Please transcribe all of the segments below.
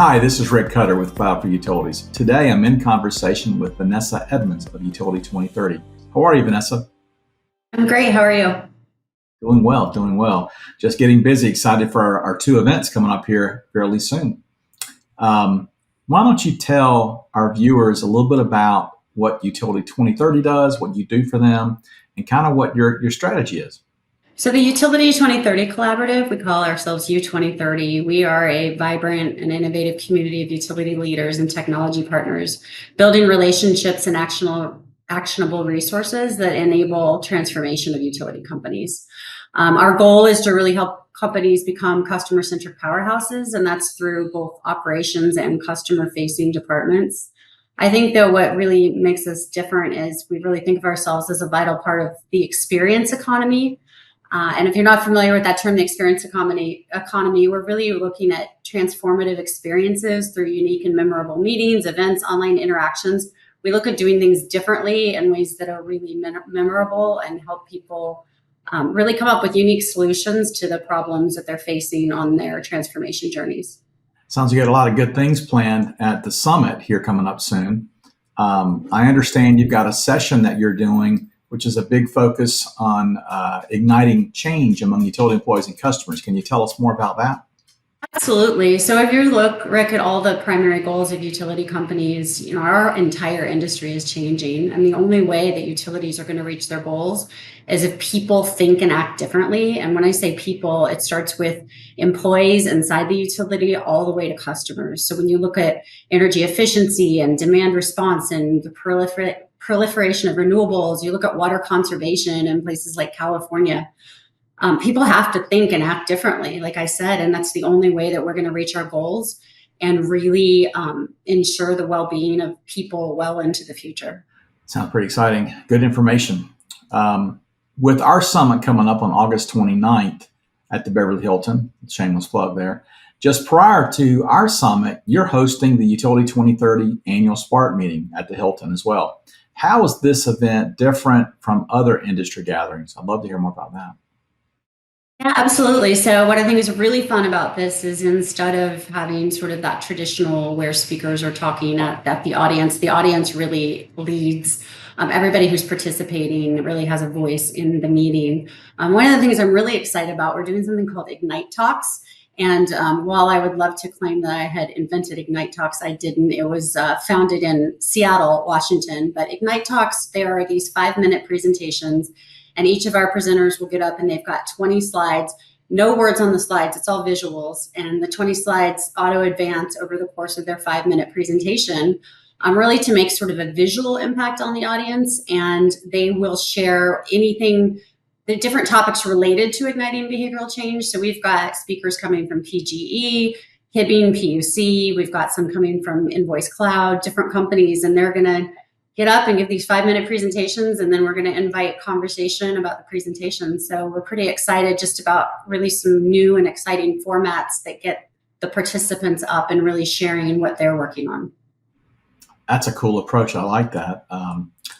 Hi, this is Rick Cutter with Cloud for Utilities. Today I'm in conversation with Vanessa Edmonds of Utility 2030. How are you, Vanessa? I'm great. How are you? Doing well, doing well. Just getting busy, excited for our two events coming up here fairly soon. Why don't you tell our viewers a little bit about what Utility 2030 does, what you do for them, and kind of what your strategy is? So the Utility 2030 Collaborative, we call ourselves U2030. We are a vibrant and innovative community of utility leaders and technology partners, building relationships and actionable resources that enable transformation of utility companies. Our goal is to really help companies become customer-centric powerhouses, and that's through both operations and customer-facing departments. I think that what really makes us different is we really think of ourselves as a vital part of the experience economy. And if you're not familiar with that term, the experience economy, we're really looking at transformative experiences through unique and memorable meetings, events, online interactions. We look at doing things differently in ways that are really memorable and help people really come up with unique solutions to the problems that they're facing on their transformation journeys. Sounds like you got a lot of good things planned at the summit here coming up soon. I understand you've got a session that you're doing, which is a big focus on igniting change among utility employees and customers. Can you tell us more about that? Absolutely. So if you look, Rick, at all the primary goals of utility companies, our entire industry is changing. And the only way that utilities are going to reach their goals is if people think and act differently. And when I say people, it starts with employees inside the utility all the way to customers. So when you look at energy efficiency and demand response and the proliferation of renewables, you look at water conservation in places like California, people have to think and act differently, like I said, and that's the only way that we're going to reach our goals and really ensure the well-being of people well into the future. Sounds pretty exciting. Good information. With our summit coming up on August 29th at the Beverly Hilton, shameless plug there, just prior to our summit, you're hosting the Utility 2030 annual Spark meeting at the Hilton as well. How is this event different from other industry gatherings? I'd love to hear more about that. Yeah, absolutely. So what I think is really fun about this is instead of having sort of that traditional where speakers are talking at the audience really leads. Everybody who's participating really has a voice in the meeting. One of the things I'm really excited about, we're doing something called Ignite Talks. And while I would love to claim that I had invented Ignite Talks, I didn't. It was founded in Seattle, Washington. But Ignite Talks, there are these 5-minute presentations. And each of our presenters will get up and they've got 20 slides, no words on the slides, it's all visuals. And the 20 slides auto advance over the course of their 5-minute presentation, really to make sort of a visual impact on the audience. And they will share anything, the different topics related to igniting behavioral change. So we've got speakers coming from PGE, Hibbing, PUC, we've got some coming from Invoice Cloud, different companies, and they're gonna get up and give these 5-minute presentations, and then we're going to invite conversation about the presentation. So we're pretty excited just about really some new and exciting formats that get the participants up and really sharing what they're working on. That's a cool approach. I like that.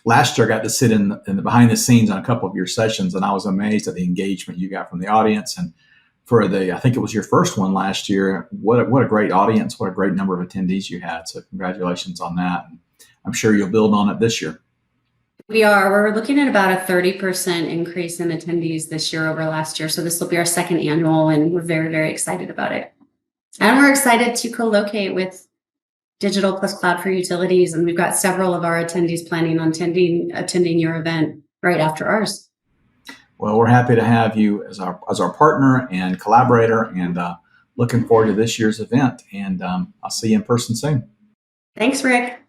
Last year, I got to sit in the behind the scenes on a couple of your sessions, and I was amazed at the engagement you got from the audience. And for I think it was your first one last year. What a great audience! What a great number of attendees you had. So congratulations on that. I'm sure you'll build on it this year. We're looking at about a 30% increase in attendees this year over last year. So this will be our second annual, and we're very, very excited about it. And we're excited to co-locate with Digital plus Cloud for Utilities. And we've got several of our attendees planning on attending your event right after ours. Well, we're happy to have you as our partner and collaborator, and looking forward to this year's event. And I'll see you in person soon. Thanks, Rick.